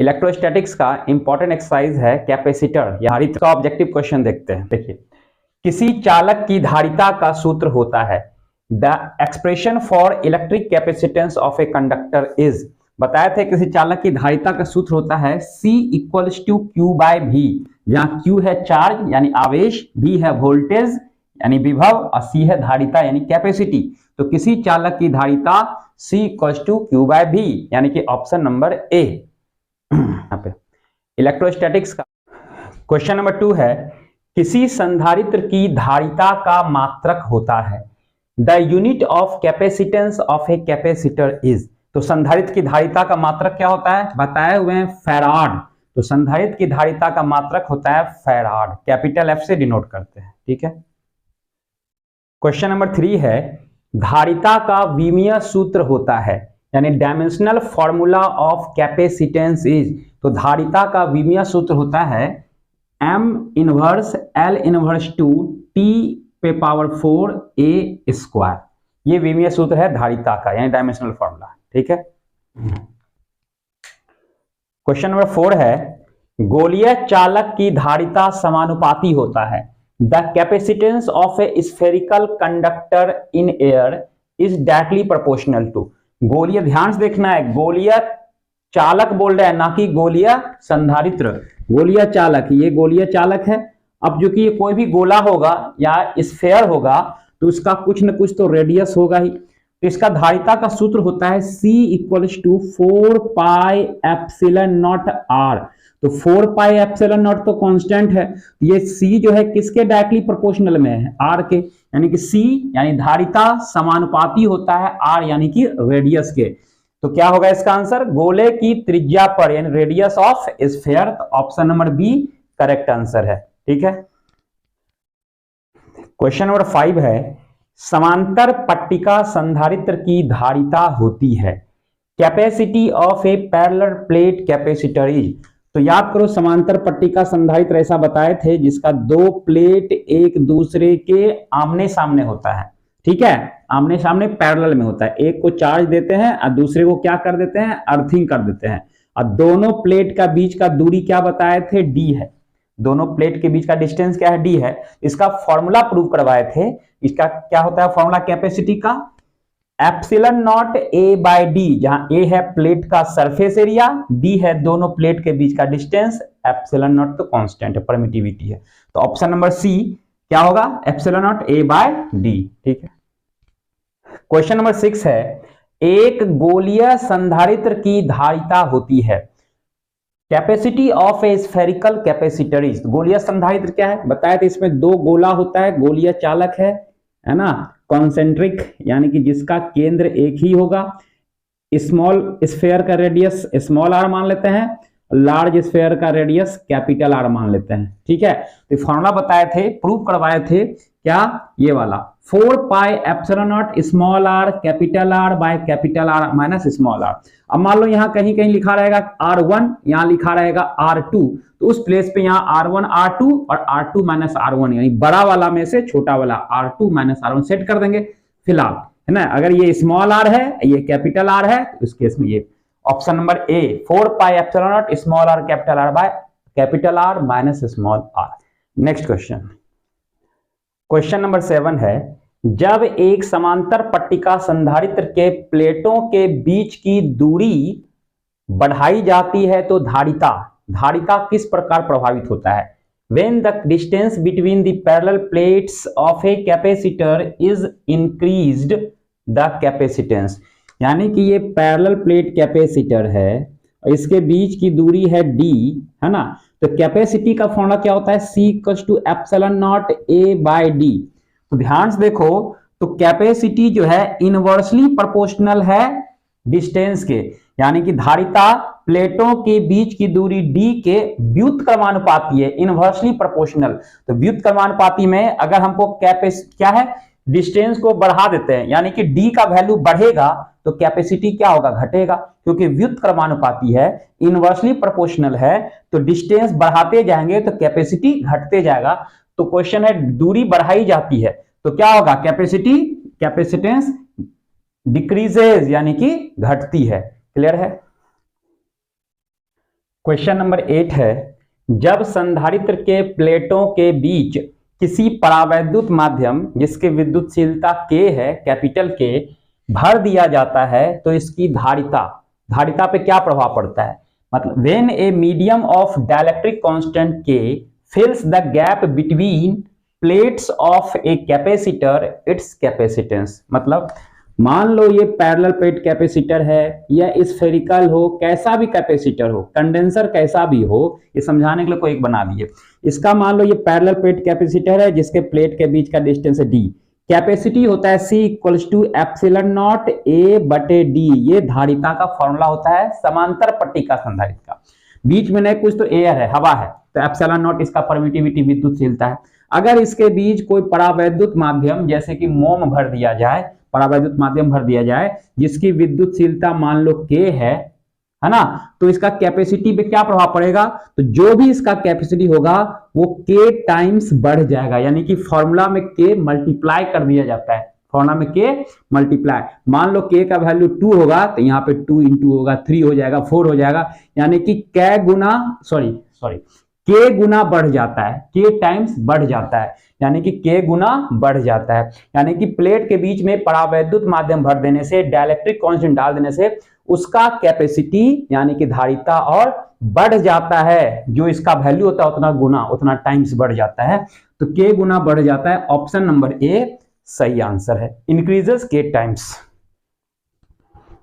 Electrostatics का important exercise है capacitor या धारित्र का ऑब्जेक्टिव क्वेश्चन देखते हैं। देखिए, किसी चालक की धारिता का सूत्र होता है the expression for electric capacitance of a conductor is. बताया थे किसी चालक की धारिता का सूत्र होता है C equals to Q by V, जहां Q है चार्ज यानी आवेश, V है वोल्टेज यानी विभव और C है धारिता यानी कैपेसिटी। तो किसी चालक की धारिता C equals to Q by V यानी कि ऑप्शन नंबर ए। यहाँ पे इलेक्ट्रोस्टैटिक्स का क्वेश्चन नंबर 2 है, किसी संधारित्र की धारिता का मात्रक होता है the unit of capacitance of a capacitor is. तो संधारित्र की धारिता का मात्रक क्या होता है, बताए हुए हैं फैराड। तो संधारित्र की धारिता का मात्रक होता है फैराड, कैपिटल F से डिनोट करते हैं, ठीक है। क्वेश्चन नंबर 3 है, धारिता का विमीय सूत्र होता है यानी dimensional formula of capacitance is. तो धारिता का विमीय सूत्र होता है M inverse L inverse two T पे पावर 4 A स्क्वायर। ये विमीय सूत्र है धारिता का यानी डायमेंशनल फॉर्मूला, ठीक है। क्वेश्चन नंबर 4 है, गोलीय चालक की धारिता समानुपाती होता है the capacitance of a spherical conductor in air is directly proportional to. गोलीय, ध्यान से देखना है, गोलीय चालक बोल रहे हैं ना कि गोलीय संधारित्र। गोलीय चालक, ये गोलीय चालक है। अब जो कि ये कोई भी गोला होगा या स्फेयर होगा तो उसका कुछ न कुछ तो रेडियस होगा ही। तो इसका धारिता का सूत्र होता है C equals to 4 pi epsilon naught R। तो 4 पाई एप्सिलॉन नॉट तो कांस्टेंट है, ये C जो है किसके डायरेक्टली प्रोपोर्शनल में है, R के, यानी कि C यानी धारिता समानुपाती होता है R यानी कि रेडियस के। तो क्या होगा इसका आंसर, गोले की त्रिज्या पर यानी रेडियस ऑफ स्फीयर। तो option number B correct answer है, ठीक है। क्वेश्चन नंबर 5 है, समांतर पट्टिका संधारित्र की धारिता होती है capacity of a parallel plate capacitor is. तो याद करो, समांतर पट्टिका संधारित्र ऐसा बताए थे जिसका दो प्लेट एक दूसरे के आमने सामने होता है, ठीक है, आमने सामने पैरेलल में होता है। एक को चार्ज देते हैं और दूसरे को क्या कर देते हैं, अर्थिंग कर देते हैं। और दोनों प्लेट का बीच का दूरी क्या बताए थे, D है। दोनों प्लेट के बीच का डिस्टेंस क्या है, D है। इसका फॉर्मूला प्रूव करवाए थे। इसका क्या होता है फॉर्मूला कैपेसिटी का, epsilon naught A by D, जहां A है प्लेट का सरफेस एरिया, D है दोनों प्लेट के बीच का डिस्टेंस, एप्सिलॉन नॉट तो कांस्टेंट है, परमिटिविटी है। तो ऑप्शन नंबर सी क्या होगा, epsilon naught A by D, ठीक है। क्वेश्चन नंबर 6 है, एक गोलीय संधारित्र की धारिता होती है capacity of a spherical capacitor is. गोलीय संधारित्र क्या है, बताया था इसमें दो गोला होता है, गोलीय चालक है ना, कॉन्सेंट्रिक यानी कि जिसका केंद्र एक ही होगा, स्मॉल स्फेयर का रेडियस स्मॉल r मान लेते हैं, लार्ज स्फेयर का रेडियस कैपिटल R मान लेते हैं, ठीक है। तो फॉर्मूला बताए थे, प्रूव करवाए थे, क्या, ये वाला 4 pi epsilon naught small r capital R by capital R minus small r। अब मान लो यहाँ कहीं कहीं लिखा रहेगा R1, यहाँ लिखा रहेगा R2, तो उस प्लेस पे यहाँ R1 R2 और R2 माइनस R1 यानी बड़ा वाला में से छोटा वाला R2 माइनस R1 सेट कर देंगे फिलहाल, है ना। अगर ये स्मॉल r है, ये कैपिटल R है, तो इस केस में ये option number A 4 pi epsilon naught small r capital R by capital R minus small r। Next question, question number 7 है, जब एक समांतर पट्टिका संधारित्र के प्लेटों के बीच की दूरी बढ़ाई जाती है तो धारिता किस प्रकार प्रभावित होता है। When the distance between the parallel plates of a capacitor is increased, the capacitance, यानी कि ये पैरेलल प्लेट कैपेसिटर है, इसके बीच की दूरी है D, है ना। तो कैपेसिटी का फॉर्मूला क्या होता है, C equals to epsilon naught A by D। तो ध्यान से देखो, तो कैपेसिटी जो है इनवर्सली प्रोपोर्शनल है डिस्टेंस के, यानी कि धारिता प्लेटों के बीच की दूरी D के व्युत्क्रमानुपाती है, इनवर्सली प्रोपोर्शनल। तो व्युत्क्रमानुपाती में अगर हमको क्या है, डिस्टेंस को बढ़ा देते हैं, यानी कि D का वैल्यू बढ़ेगा तो कैपेसिटी क्या होगा, घटेगा, क्योंकि व्युत्क्रमानुपाती है, इनवर्सली प्रोपोर्शनल है। तो डिस्टेंस बढ़ाते जाएंगे तो कैपेसिटी घटते जाएगा। तो क्वेश्चन है, दूरी बढ़ाई जाती है तो क्या होगा, कैपेसिटेंस डिक्रीजेज यानी कि घटती है। क्लियर है। क्वेश्चन नंबर 8 है, जब संधारित्र के प्लेटों के बीच किसी परावैद्युत माध्यम जिसकी विद्युतशीलता K है, कैपिटल K, भर दिया जाता है तो इसकी धारिता पे क्या प्रभाव पड़ता है। मतलब when a medium of dielectric constant K fills the gap between plates of a capacitor, its capacitance। मतलब मान लो ये पैरेलल प्लेट कैपेसिटर है या स्फेरिकल हो, कैसा भी कैपेसिटर हो, कंडेंसर कैसा भी हो, ये समझाने के लिए कोई एक बना दिए। इसका मान लो ये पैरेलल प्लेट कैपेसिटर है जिसके प्लेट के बीच का डिस्टेंस है d, कैपेसिटी होता है C equals to epsilon naught A बटे D। ये धारिता का फॉर्मूला होता है समांतर पट्टिका संधारित्र का। बीच में नहीं कुछ तो एयर है, हवा है, तो एप्सिलॉन नॉट इसका परमिटिविटी विद्युतशीलता है। अगर इसके बीच कोई परावैद्युत माध्यम जैसे कि मोम भर दिया जाए, परावैद्युत माध्यम भर दिया जाए जिसकी विद्युतशीलता मान लो K है ना, तो इसका कैपेसिटी पे क्या प्रभाव पड़ेगा। तो जो भी इसका कैपेसिटी होगा वो K टाइम्स बढ़ जाएगा, यानी कि फॉर्मूला में K मल्टीप्लाई कर दिया जाता है, फॉर्मूला में K मल्टीप्लाई। मान लो K का वैल्यू 2 होगा तो यहाँ पे 2 इंटू होगा, 3 हो जाएगा, 4 हो जाएगा, यानी कि K गुना बढ़ जाता है, K टाइम्स बढ़ जाता है, यानी कि K गुना बढ़ जाता है। यानी कि प्लेट के बीच में परावैद्युत माध्यम भर देने से, डाइलेक्ट्रिक कांस्टेंट डाल देने से उसका कैपेसिटी यानी कि धारिता और बढ़ जाता है, जो इसका वैल्यू होता है उतना गुना, उतना टाइम्स बढ़ जाता है, तो K गुना बढ़ जाता है। ऑप्शन नंबर A सही आंसर है, increases K times.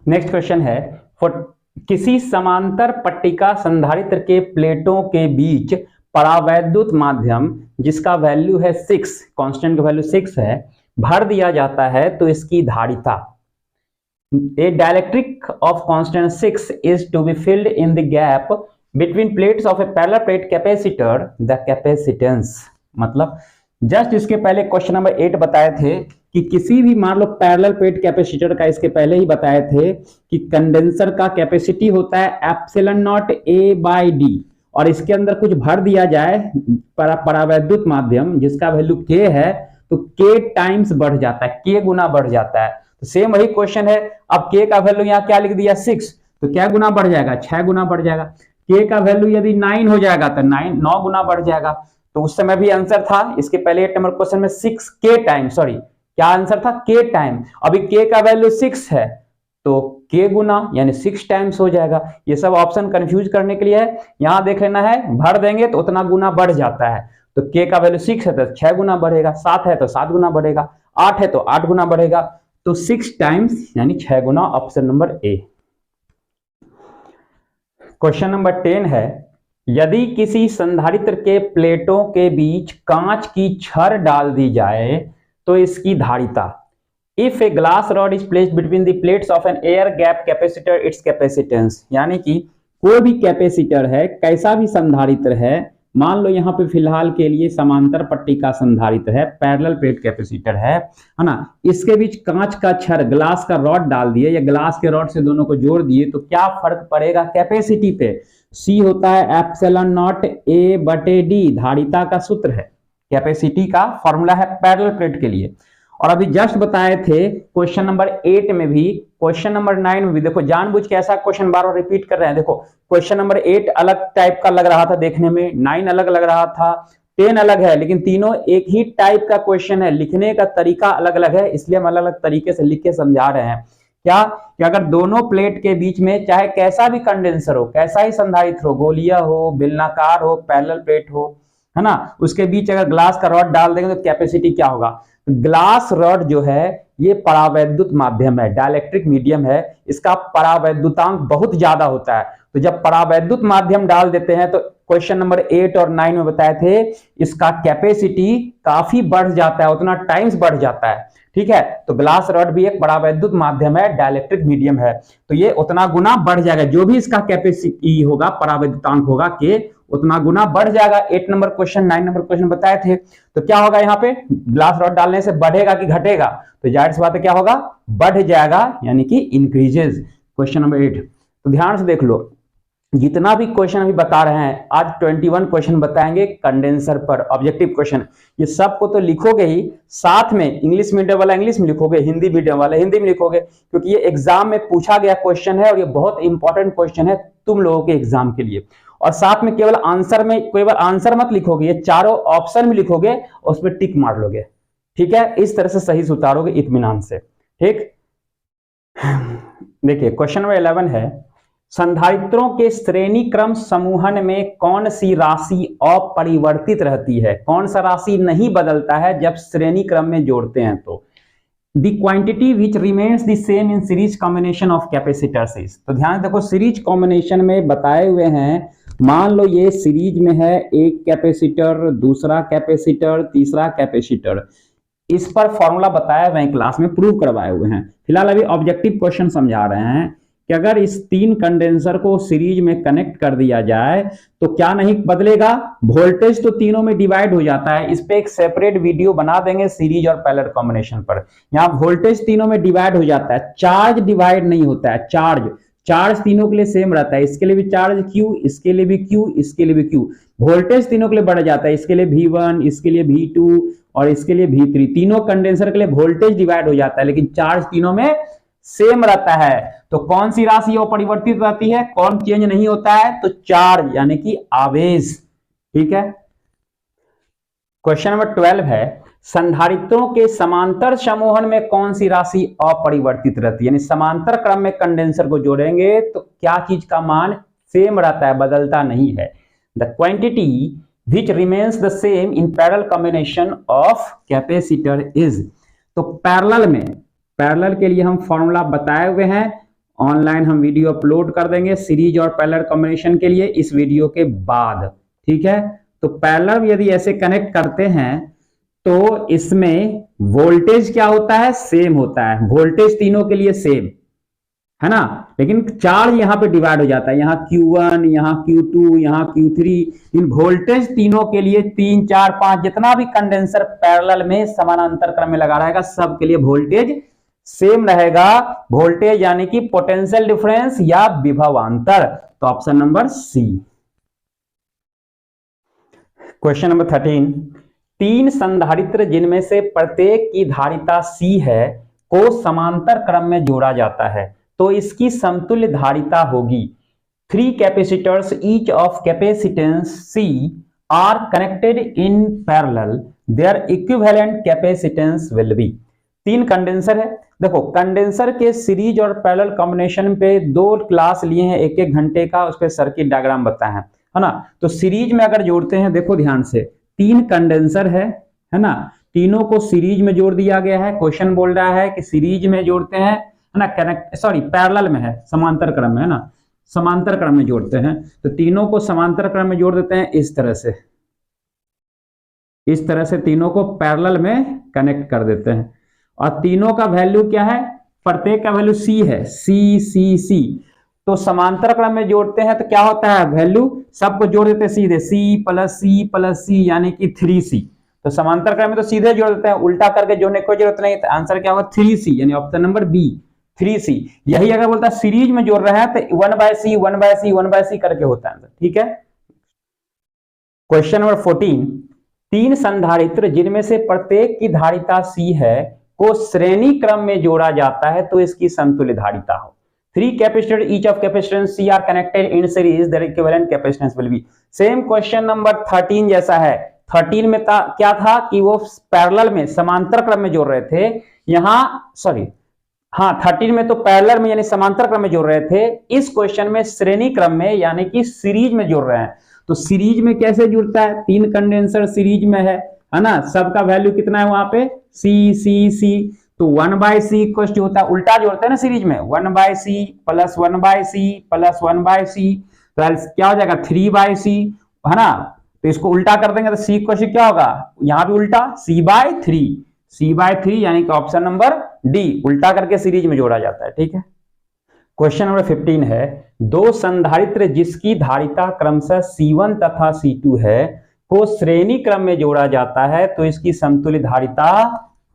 Next question है, फॉर किसी समांतर पट्टिका संधारित्र के प्लेटों के बीच परावैद्युत माध्यम जिसका वैल्यू है 6, कांस्टेंट का वैल्यू 6 है, भर दिया जाता है तो इसकी धारिता। A dielectric of constant 6 is to be filled in the gap between plates of a parallel plate capacitor, the capacitance. मतलब जस्ट इसके पहले क्वेश्चन नंबर 8 बताए थे कि किसी भी मान लो पैरेलल प्लेट कैपेसिटर का, इसके पहले ही बताए थे कि कंडेंसर का कैपेसिटी होता है epsilon naught A by D, और इसके अंदर कुछ भर दिया जाए परावैद्युत माध्यम जिसका वैल्यू K है तो K टाइम्स बढ़ जाता है, K गुना बढ़ जाता है। तो सेम वही क्वेश्चन है, अब K का वैल्यू यहाँ क्या लिख दिया 6, तो क्या गुना बढ़ जाएगा, 6 गुना बढ़ जाएगा। K का वैल्यू यदि 9 हो जाएगा तो 9 गुना बढ़ जाएगा। तो उस समय भी आंसर था इसके पहले 8 नंबर क्वेश्चन में 6K टाइम, सॉरी क्या आंसर था K टाइम। अभी K का वैल्यू 6 है तो K गुना यानी 6 टाइम्स हो जाएगा। ये सब ऑप्शन कंफ्यूज करने के लिए है, यहां देख लेना है, भर देंगे तो उतना गुना बढ़ जाता है। तो K का वैल्यू 6 है तो 6 गुना बढ़ेगा, 7 है तो 7 गुना बढ़ेगा, 8 है तो 8 गुना बढ़ेगा, तो 6 टाइम्स यानी 6 गुना, option number A। Question number 10 है, यदि किसी संधारित्र के प्लेटों के बीच कांच की छड़ डाल दी जाए तो इसकी धारिता। If a glass rod is placed between the plates of an air gap capacitor, its capacitance. यानी कि कोई भी कैपेसिटर है, कैसा भी संधारित्र है, मान लो यहाँ पे फिलहाल के लिए समांतर पट्टिका संधारित्र है, पैरेलल प्लेट कैपेसिटर है ना, इसके बीच कांच का छड़, ग्लास का रॉड डाल दिए या ग्लास के रॉड से दोनों को जोड़ दिए तो क्या फर्क पड़ेगा कैपेसिटी पे। C होता है एप्सिलॉन नॉट A बटे D, धारिता का सूत्र है, कैपेसिटी का फॉर्मूला है पैरेलल प्लेट के लिए। और अभी जस्ट बताए थे क्वेश्चन नंबर 8 में भी, क्वेश्चन नंबर 9 में भी, देखो जानबूझ के ऐसा क्वेश्चन बार बार रिपीट कर रहे हैं। देखो क्वेश्चन नंबर 8 अलग टाइप का लग रहा था देखने में, 9 अलग लग रहा था, 10 अलग है, लेकिन तीनों एक ही टाइप का क्वेश्चन है, लिखने का तरीका अलग अलग है, इसलिए हम अलग अलग तरीके से लिख के समझा रहे हैं। क्या कि अगर दोनों प्लेट के बीच में चाहे कैसा भी कंडेंसर हो, कैसा ही संधारित्र हो, गोलिया हो, बेलनाकार हो, पैरेलल प्लेट हो, है ना, उसके बीच अगर ग्लास का रॉड डाल देंगे तो कैपेसिटी क्या होगा। ग्लास रॉड जो है ये परावैद्युत माध्यम है, डाइलेक्ट्रिक मीडियम है, इसका परावैद्युतांक बहुत ज्यादा होता है। तो जब परावैद्युत माध्यम डाल देते हैं तो क्वेश्चन नंबर 8 और 9 में बताए थे इसका कैपेसिटी काफी बढ़ जाता है, उतना टाइम्स बढ़ जाता है। ठीक है, तो ग्लास रॉड भी एक परावैद्युत माध्यम है, डाइलेक्ट्रिक मीडियम है, तो ये उतना गुना बढ़ जाएगा, जो भी इसका कैपेसिटी होगा, परावैद्युतांक होगा के उतना गुना बढ़ जाएगा। 8 नंबर क्वेश्चन 9 नंबर क्वेश्चन बताए थे। तो क्या होगा यहाँ पे, ग्लास रॉड डालने से बढ़ेगा कि घटेगा, तो जाहिर सी बात है क्या होगा, बढ़ जाएगा, यानी कि इंक्रीजेज। क्वेश्चन नंबर 8 तो ध्यान से देख लो, जितना भी क्वेश्चन अभी बता रहे हैं, आज 21 क्वेश्चन बताएंगे कंडेंसर पर, ऑब्जेक्टिव क्वेश्चन। ये सबको तो लिखोगे ही, साथ में इंग्लिश मीडियम वाला इंग्लिश में लिखोगे, हिंदी मीडियम वाला हिंदी में लिखोगे, क्योंकि ये एग्जाम में पूछा गया क्वेश्चन है और ये बहुत इंपॉर्टेंट क्वेश्चन है तुम लोगों के एग्जाम के लिए। और साथ में केवल आंसर मत लिखोगे, ये चारों ऑप्शन में लिखोगे और उसमें टिक मार लोगे, ठीक है। इस तरह से सही से उतारोगे इत्मीनान से, ठीक। देखिए क्वेश्चन नंबर 11 है, संधारित्रों के श्रेणी क्रम समूहन में कौन सी राशि अपरिवर्तित रहती है? कौन सा राशि नहीं बदलता है जब श्रेणी क्रम में जोड़ते हैं? तो the quantity which remains the same in series combination of capacitors is. तो ध्यान देखो, सीरीज कॉम्बिनेशन में बताए हुए हैं, मान लो ये सीरीज में है, एक कैपेसिटर, दूसरा कैपेसिटर, तीसरा कैपेसिटर। इस पर फॉर्मूला बताया हुआ है, क्लास में प्रूव करवाए हुए हैं। फिलहाल अभी ऑब्जेक्टिव क्वेश्चन समझा रहे हैं कि अगर इस 3 कंडेंसर को सीरीज में कनेक्ट कर दिया जाए तो क्या नहीं बदलेगा? वोल्टेज तो तीनों में डिवाइड हो जाता है। इस पे एक सेपरेट वीडियो बना देंगे सीरीज और पैरेलल कॉम्बिनेशन पर। यहाँ वोल्टेज तीनों में डिवाइड हो जाता है, चार्ज डिवाइड नहीं होता है। चार्ज तीनों के लिए सेम रहता है, इसके लिए भी चार्ज Q, इसके लिए भी Q, इसके लिए भी Q। वोल्टेज तीनों के लिए बढ़ जाता है, इसके लिए V1, इसके लिए V2 और इसके लिए V3। तीनों कंडेंसर के लिए वोल्टेज डिवाइड हो जाता है, लेकिन चार्ज तीनों में सेम रहता है। तो कौन सी राशि अपरिवर्तित रहती है, कौन चेंज नहीं होता है? तो चार्ज यानी कि आवेश, ठीक है। क्वेश्चन नंबर 12 है, संधारित्रों के समांतर समूहन में कौन सी राशि अपरिवर्तित रहती है? यानी समांतर क्रम में कंडेंसर को जोड़ेंगे तो क्या चीज का मान सेम रहता है, बदलता नहीं है? The quantity which remains the same in parallel combination of capacitor is। तो पैरेलल के लिए हम फॉर्मूला बताए हुए हैं, ऑनलाइन हम वीडियो अपलोड कर देंगे सीरीज और पैरेलल कॉम्बिनेशन के लिए इस वीडियो के बाद, ठीक है। तो पैरेलल यदि ऐसे कनेक्ट करते हैं तो इसमें वोल्टेज क्या होता है? सेम होता है, वोल्टेज तीनों के लिए सेम है ना, लेकिन चार्ज यहां पे डिवाइड हो जाता है, यहाँ Q1, यहाँ Q2, यहाँ Q3। इन वोल्टेज तीनों के लिए 3, 4, 5 जितना भी कंडेंसर पैरेलल में समानांतर क्रम में लगा रहेगा, सबके लिए वोल्टेज सेम रहेगा। वोल्टेज यानी कि पोटेंशियल डिफरेंस या विभवांतर। तो option number C. Question number 13, 3 संधारित्र जिनमें से प्रत्येक की धारिता C है को समांतर क्रम में जोड़ा जाता है तो इसकी समतुल्य धारिता होगी। 3 capacitors each of capacitance C are connected in parallel, their equivalent capacitance will be. 3 condenser है। देखो कंडेंसर के सीरीज और पैरेलल कॉम्बिनेशन पे 2 क्लास लिए हैं, 1-1 घंटे का, उस पर सर्किट डायग्राम बताया है ना। तो सीरीज में अगर जोड़ते हैं, देखो ध्यान से, 3 कंडेंसर है ना, तीनों को सीरीज में जोड़ दिया गया है। क्वेश्चन बोल रहा है कि सीरीज में जोड़ते हैं, है ना, पैरेलल में है, समांतर क्रम में है ना, समांतर क्रम में जोड़ते हैं। तो तीनों को समांतर क्रम में जोड़ देते हैं इस तरह से तीनों को पैरेलल में कनेक्ट कर देते हैं। और तीनों का वैल्यू क्या है? प्रत्येक का वैल्यू C है, C। तो समांतर क्रम में जोड़ते हैं तो क्या होता है? वैल्यू सबको जोड़ देते हैं सीधे, C+C+C यानी कि 3C। तो समांतर क्रम में तो सीधे जोड़ देते हैं, उल्टा करके जोड़ने की कोई जरूरत नहीं। तो आंसर क्या होगा? 3C, यानी ऑप्शन नंबर बी 3C। यही अगर बोलता है सीरीज में जोड़ रहे हैं तो 1/C करके होता है, ठीक है। क्वेश्चन नंबर 14, 3 संधारित्र जिनमें से प्रत्येक की धारिता C है को श्रेणी क्रम में जोड़ा जाता है तो इसकी समतुल्य धारिता हो। 3 capacitor each of capacitance C are connected in series, their equivalent capacitance will be. Same question number 13 जैसा है। 13 में क्या था कि वो पैरेलल में समांतर क्रम में जोड़ रहे थे, यहाँ 13 में तो पैरेलल में यानी समांतर क्रम में जोड़ रहे थे। इस क्वेश्चन में श्रेणी क्रम में यानी कि सीरीज में जोड़ रहे हैं। तो सीरीज में कैसे जुड़ता है? 3 कंडेंसर सीरीज में है ना, सबका वैल्यू कितना है वहां पे? C। तो 1/C इक्वल टू होता है, उल्टा जोड़ते हैं ना सीरीज में, 1/C plus 1/C plus 1/C, तो क्या हो जाएगा? 3/C, है ना। तो इसको उल्टा कर देंगे तो C इक्वल टू क्या होगा? यहाँ भी उल्टा C/3 यानी कि ऑप्शन नंबर डी, उल्टा करके सीरीज में जोड़ा जाता है, ठीक है। क्वेश्चन नंबर 15 है, 2 संधारित्र जिसकी धारिता क्रमशः C1 तथा C2 है को श्रेणी क्रम में जोड़ा जाता है तो इसकी समतुल्य धारिता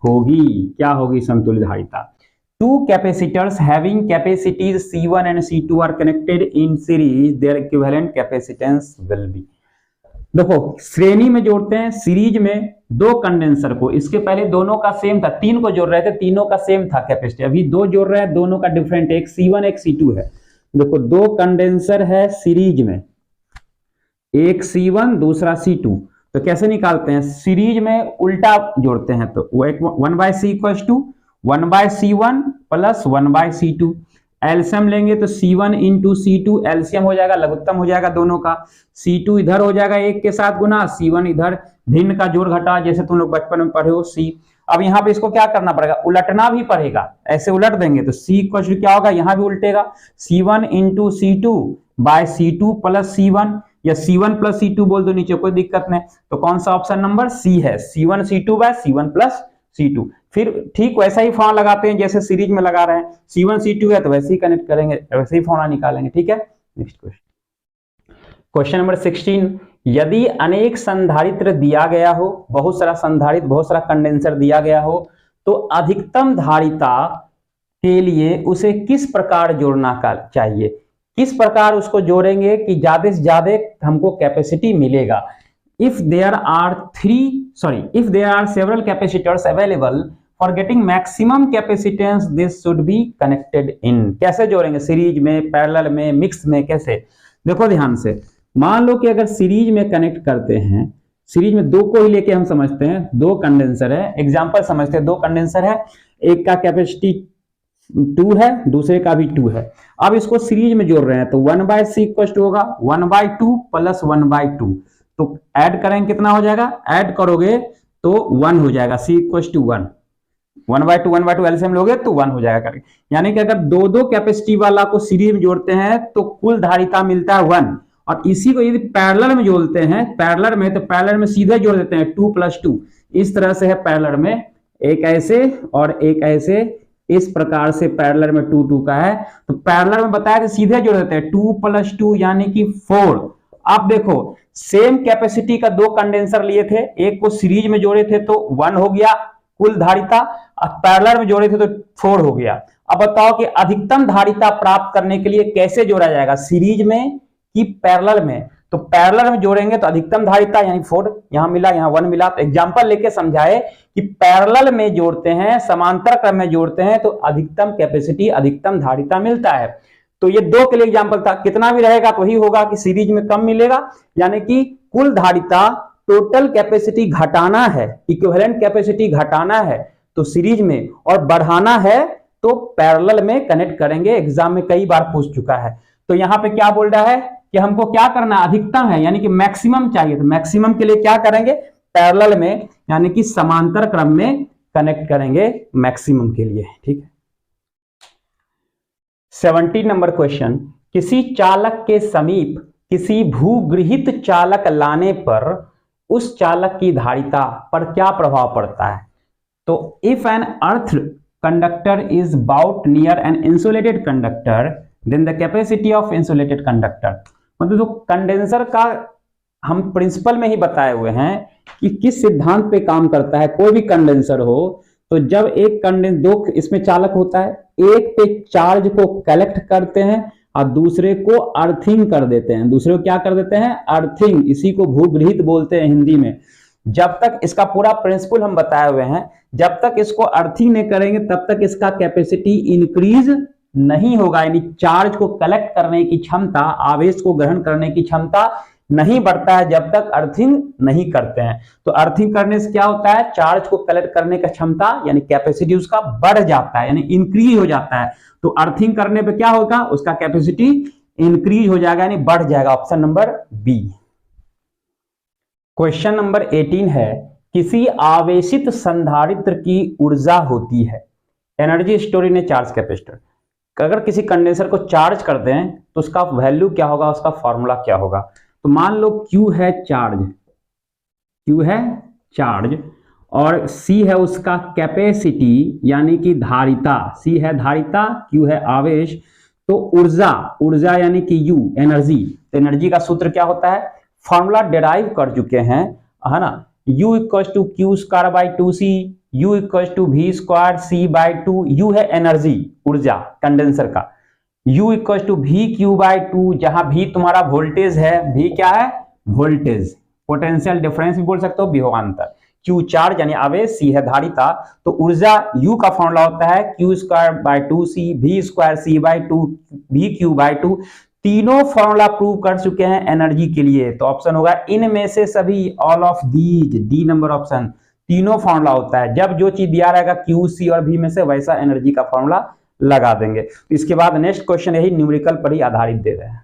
होगी। क्या होगी समतुल्य धारिता? two capacitors having capacities C1 and C2 are connected in series, their equivalent capacitance will be। देखो श्रेणी में जोड़ते हैं, सीरीज में दो कंडेंसर को, इसके पहले दोनों का सेम था, तीन को जोड़ रहे थे, तीनों का सेम था कैपेसिटी, अभी दो जोड़ रहे हैं, दोनों का डिफरेंट, एक C1 एक C2 है। देखो दो कंडेंसर है सीरीज में, एक C1 दूसरा C2, तो कैसे निकालते हैं, सीरीज में उल्टा जोड़ते हैं, तो वो एक 1/c equals to 1/c1 plus 1/c2, LCM लेंगे तो C1 इंटू C2 एलसीएम हो जाएगा, लघुत्तम हो जाएगा दोनों का, C2 इधर हो जाएगा एक के साथ गुना, C1 इधर भिन्न का जोड़ घटा, जैसे तुम लोग बचपन में पढ़े हो C। अब यहाँ पे इसको क्या करना पड़ेगा, उलटना भी पड़ेगा, ऐसे उलट देंगे तो C इक्वल्स टू क्या होगा, यहाँ भी उल्टेगा, C1 into C2 bye C2 plus C1, या C1 प्लस C2 बोल दो नीचे, कोई दिक्कत नहीं। तो कौन सा ऑप्शन नंबर सी है, C1 C2 bye C1 plus C2। फिर ठीक वैसा ही फॉर्मूला लगाते हैं जैसे सीरीज में लगा रहे हैं, C1 C2 है तो वैसे ही कनेक्ट करेंगे, वैसे ही फॉर्मूला निकालेंगे, ठीक है। नेक्स्ट क्वेश्चन, क्वेश्चन नंबर 16, यदि अनेक संधारित्र दिया गया हो, बहुत सारा संधारित्र, बहुत सारा कंडेंसर दिया गया हो, तो अधिकतम धारिता के लिए उसे किस प्रकार जोड़ना चाहिए, किस प्रकार उसको जोड़ेंगे कि ज्यादा से ज्यादा हमको कैपेसिटी मिलेगा। If there are several capacitors available for getting maximum capacitance, this should be connected in। कैसे जोड़ेंगे, सीरीज में, पैरेलल में, मिक्स में, कैसे, देखो ध्यान से, मान लो कि अगर सीरीज में कनेक्ट करते हैं, सीरीज में दो को ही लेके हम समझते हैं, दो कंडेंसर है, एग्जांपल समझते हैं, दो कंडेंसर है, एक का कैपेसिटी 2 है, दूसरे का भी 2 है। अब इसको सीरीज में जोड़ रहे हैं तो 1/c इक्वल टू होगा 1/2 प्लस 1/2, तो ऐड करेंगे कितना हो जाएगा, ऐड करोगे तो 1 हो जाएगा, c इक्वल टू 1, 1/2 एलसीएम लोगे तो 1 हो जाएगा करके। यानी कि अगर दो दो कैपेसिटी वाला को सीरीज में जोड़ते हैं तो कुल धारिता मिलता है 1, और इसी को यदि पैरेलल में जोड़ते हैं, पैरेलल में, तो पैरेलल में सीधे जोड़ देते हैं 2 + 2, इस तरह से है पैरेलल में, एक ऐसे और एक ऐसे, इस प्रकार से पैरेलल में 2 2 का है, तो पैरेलल में बताया कि सीधे जोड़ देते हैं 2 + 2 यानी कि 4। अब देखो सेम कैपेसिटी का दो कंडेंसर लिए थे, एक को सीरीज में जोड़े थे तो 1 हो गया कुल धारिता, और पैरेलल में जोड़े थे तो 4 हो गया। अब बताओ कि अधिकतम धारिता प्राप्त करने के लिए कैसे जोड़ा जाएगा, सीरीज में कि पैरेलल में, तो पैरेलल में जोड़ेंगे तो अधिकतम धारिता यानी 4, यहां मिला यहां 1 मिला, तो एग्जांपल लेके समझाए कि पैरेलल में जोड़ते हैं, समांतर क्रम में जोड़ते हैं तो अधिकतम कैपेसिटी, अधिकतम धारिता मिलता है। तो ये दो के लिए एग्जांपल था, कितना भी रहेगा तो वही होगा कि सीरीज में कम मिलेगा, यानी कि कुल धारिता, टोटल कैपेसिटी घटाना है, इक्विवेलेंट कैपेसिटी घटाना है तो सीरीज में, और बढ़ाना है तो पैरेलल में कनेक्ट करेंगे, एग्जाम में कई बार पूछ चुका है। तो यहां पे क्या बोल रहा है कि हमको क्या करना, अधिकतम है यानी कि मैक्सिमम चाहिए, तो मैक्सिमम के लिए क्या करेंगे, पैरेलल में यानी कि समांतर क्रम में कनेक्ट करेंगे मैक्सिमम के लिए, ठीक है। 17 नंबर क्वेश्चन, किसी चालक के समीप किसी भूगृहित चालक लाने पर उस चालक की धारिता पर क्या प्रभाव पड़ता है। तो if an earth conductor is brought near an insulated conductor then the capacity of insulated conductor, मतलब जो कंडेंसर का हम प्रिंसिपल में ही बताए हुए हैं कि किस सिद्धांत पे काम करता है। कोई भी कंडेंसर हो तो जब एक दो इसमें चालक होता है, एक पे चार्ज को कलेक्ट करते हैं और दूसरे को अर्थिंग कर देते हैं, दूसरे को क्या कर देते हैं, अर्थिंग, इसी को भूगृहित बोलते हैं हिंदी में। जब तक इसका पूरा प्रिंसिपल हम बताए हुए हैं, जब तक इसको अर्थिंग नहीं करेंगे तब तक इसका कैपेसिटी इंक्रीज नहीं होगा, यानी चार्ज को कलेक्ट करने की क्षमता, आवेश को ग्रहण करने की क्षमता नहीं बढ़ता है जब तक अर्थिंग नहीं करते हैं। तो अर्थिंग करने से क्या होता है, चार्ज को कलेक्ट करने का क्षमता यानी कैपेसिटी उसका बढ़ जाता है, यानी इंक्रीज हो जाता है। तो अर्थिंग करने पे क्या होगा, उसका कैपेसिटी इंक्रीज हो जाएगा यानी बढ़ जाएगा, option number B. Question number 18 है, किसी आवेशित संधारित्र की ऊर्जा होती है, energy store in a charge capacitor. अगर किसी कंडेंसर को चार्ज कर दें तो उसका वैल्यू क्या होगा, उसका फॉर्मूला क्या होगा। तो मान लो Q है चार्ज, Q है चार्ज और C है उसका कैपेसिटी यानी कि धारिता, C है धारिता, Q है आवेश। तो ऊर्जा यानी कि U एनर्जी, तो एनर्जी का सूत्र क्या होता है, फॉर्मूला डिराइव कर चुके हैं, है ना, U equal to Q² by 2C U equal to V square C by two, U है एनर्जी, ऊर्जा कंडेंसर का, U equal to V Q by two, जहां भी तुम्हारा वोल्टेज है, भी क्या है वोल्टेज, पोटेंशियल डिफरेंस भी बोल सकते हो, विभवांतर, Q चार्ज यानी आवेश, C है धारिता, तो ऊर्जा U का फॉर्मूला होता है Q square by two C, V square C by two, V Q by two. तीनों फॉर्मूला प्रूव कर चुके हैं एनर्जी के लिए, तो ऑप्शन होगा इनमें से सभी, all of these, D number option. तीनों फॉर्मूला होता है, जब जो चीज दिया रहेगा क्यू सी और वी में से, वैसा एनर्जी का फॉर्मूला लगा देंगे। इसके बाद नेक्स्ट क्वेश्चन यही न्यूमेरिकल पर ही आधारित दे रहे हैं।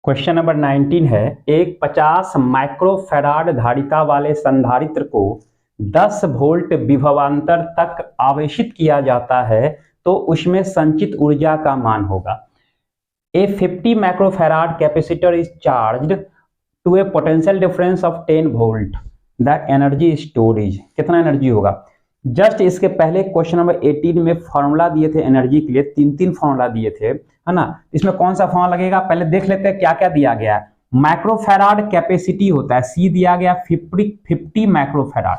क्वेश्चन नंबर 19 है, एक 50 माइक्रोफैराड धारिता वाले संधारित्र को 10 वोल्ट विभवांतर तक आवेशित किया जाता है तो उसमें संचित ऊर्जा का मान होगा। A 50 microfarad capacitor is charged to a potential difference of 10 volt, the energy storage, कितना एनर्जी होगा। जस्ट इसके पहले क्वेश्चन नंबर 18 में फॉर्मूला दिए थे एनर्जी के लिए, तीन फॉर्मूला दिए थे, है ना। इसमें कौन सा फॉर्मूला लगेगा, पहले देख लेते हैं क्या क्या दिया गया है। माइक्रोफैराड कैपेसिटी होता है, सी दिया गया 50 माइक्रोफैराड।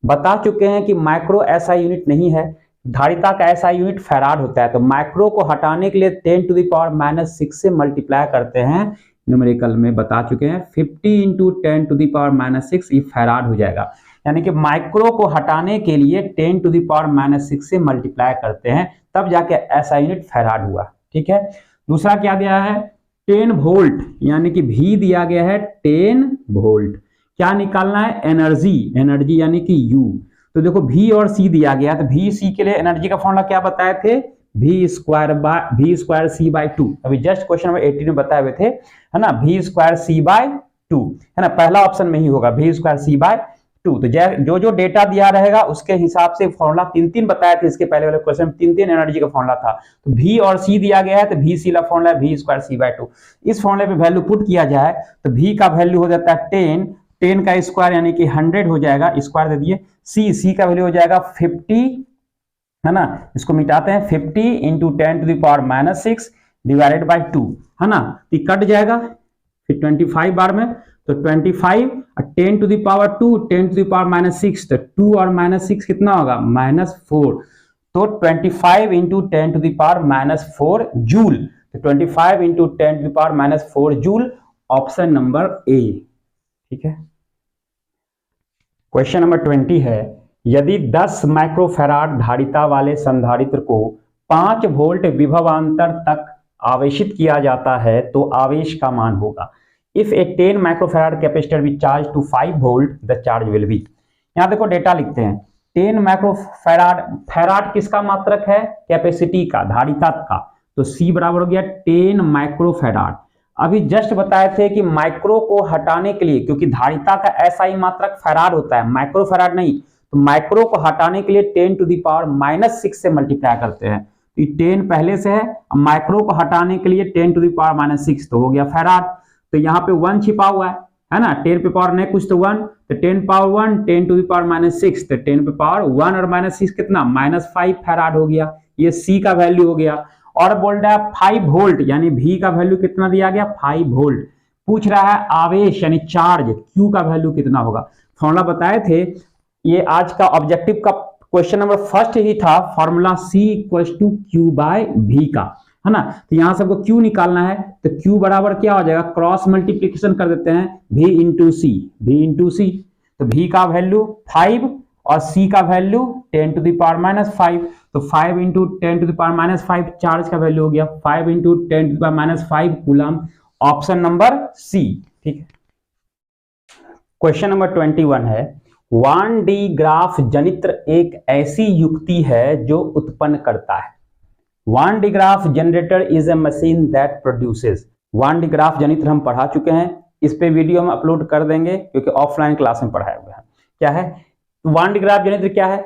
बता चुके हैं कि माइक्रो ऐसा यूनिट नहीं है, धारिता का ऐसा यूनिट फैराड होता है, तो माइक्रो को हटाने के लिए 10 टू द पावर -6 से मल्टीप्लाई करते हैं, न्यूमेरिकल में बता चुके हैं 50 इंटू 10 टू द पावर -6 ये फैराड हो जाएगा। यानी कि माइक्रो को हटाने के लिए 10 टू द पावर -6 से मल्टीप्लाई करते हैं, तब जाके ऐसा यूनिट फैराड हुआ, ठीक है। दूसरा क्या दिया है 10 वोल्ट, यानी कि भी दिया गया है 10 वोल्ट। क्या निकालना है एनर्जी यानी कि U। तो देखो V और C दिया गया, तो V C के लिए एनर्जी का फॉर्मूला क्या बताए थे, V square C by two, अभी जस्ट क्वेश्चन नंबर 18 में बताए हुए थे, है ना, V square C by two, है ना, पहला ऑप्शन में ही होगा V square C by two. तो जो डेटा दिया रहेगा उसके हिसाब से फॉर्मूला तीन बताए थे, इसके पहले वाले क्वेश्चन में तीन एनर्जी का फॉर्मूला था। तो V और C दिया गया है, तो V C का फॉर्मूला है V square C by two. इस फॉर्मूले पे वैल्यू पुट किया जाए तो V का वैल्यू हो जाता है 10 का स्क्वायर यानी कि 100 हो जाएगा, स्क्वायर दे दिए, C का वैल्यू हो जाएगा 50, है ना, इसको मिटाते हैं 50 into 10 to the power -6 divided by 2, है ना, तो कट जाएगा फिर 25 बार में, तो 25 और 10 to the power 2, 10 to the power -6, तो 2 और -6 कितना होगा -4, तो 25 into 10 to the power -4 joule, तो 25 into 10 to the power -4 joule, option number A, ठीक है। क्वेश्चन नंबर 20 है, यदि 10 माइक्रोफैराड धारिता वाले संधारित्र को 5 वोल्ट विभवांतर तक आवेशित किया जाता है तो आवेश का मान होगा। If a 10 microfarad capacitor be charge to 5 volt the charge will be. यहां देखो डेटा लिखते हैं, 10 माइक्रोफैराड, फैराड किसका मात्रक है, कैपेसिटी का, धारिता का, तो C बराबर हो गया 10 माइक्रोफैराड। अभी जस्ट बताए थे कि माइक्रो को हटाने के लिए, क्योंकि धारिता का ऐसा ही मात्रक फैराड होता है, माइक्रोफैराड नहीं, तो माइक्रो को हटाने के लिए 10 टू द पावर -6 से मल्टीप्लाई करते हैं, तो 10 पहले से है, माइक्रो को हटाने के लिए 10 टू द पावर -6 तो हो गया फैराड। तो यहाँ पे 1 छिपा हुआ है ना, 10 पे पावर नहीं कुछ तो 1, तो 10 पावर 1, 10 टू द पावर -6, तो 10 पे पावर 1 और -6 कितना -5 फैराड हो गया, ये C का वैल्यू हो गया। और बोल रहा है 5 वोल्ट, यानी V का वैल्यू कितना दिया गया 5 वोल्ट। पूछ रहा है आवेश यानी चार्ज Q का वैल्यू कितना होगा। फॉर्मूला बताए थे, ये आज का ऑब्जेक्टिव का क्वेश्चन नंबर फर्स्ट ही था, formula C equal to Q by V का, है ना। तो यहां सबको Q निकालना है, तो Q बराबर क्या हो जाएगा, क्रॉस मल्टीप्लीकेशन कर देते हैं V इंटू C, तो V का वैल्यू 5 और C का वैल्यू 10 टू द पावर -5, तो 5 into 10 to the power -5 charge का वैल्यू हो गया 5 into 10 to the power -5 coulomb, option number C, ठीक है। क्वेश्चन नंबर 21 है, वान डी ग्राफ जनित्र एक ऐसी युक्ति है जो उत्पन्न करता है। Van de Graaff generator is a machine that produces. Van de Graaff जनित्र हम पढ़ा चुके हैं, इस पे वीडियो हम अपलोड कर देंगे क्योंकि ऑफलाइन क्लास में पढ़ाए हुए हैं। क्या है वान डी ग्राफ जनित्र, क्या है,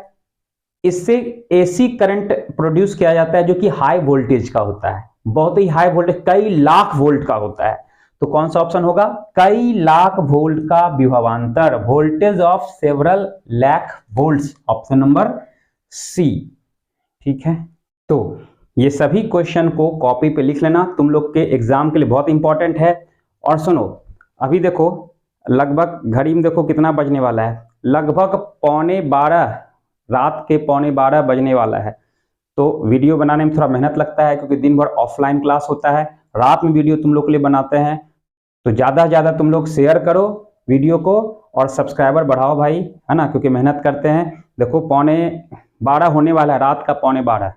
इससे एसी करंट प्रोड्यूस किया जाता है जो कि हाई वोल्टेज का होता है, बहुत ही हाई वोल्टेज, कई लाख वोल्ट का होता है। तो कौन सा ऑप्शन होगा, कई लाख वोल्ट का विभवांतर, voltage of several lakh volts, option number C, ठीक है। तो ये सभी क्वेश्चन को कॉपी पे लिख लेना, तुम लोग के एग्जाम के लिए बहुत इंपॉर्टेंट है। और सुनो, अभी देखो लगभग घड़ी में देखो कितना बजने वाला है, लगभग 11:15 रात के 11:15 बजने वाला है। तो वीडियो बनाने में थोड़ा मेहनत लगता है क्योंकि दिन भर ऑफलाइन क्लास होता है, रात में वीडियो तुम लोग के लिए बनाते हैं। तो ज़्यादा से ज़्यादा तुम लोग शेयर करो वीडियो को और सब्सक्राइबर बढ़ाओ भाई, है ना, क्योंकि मेहनत करते हैं। देखो 11:15 होने वाला है, रात का 11:15।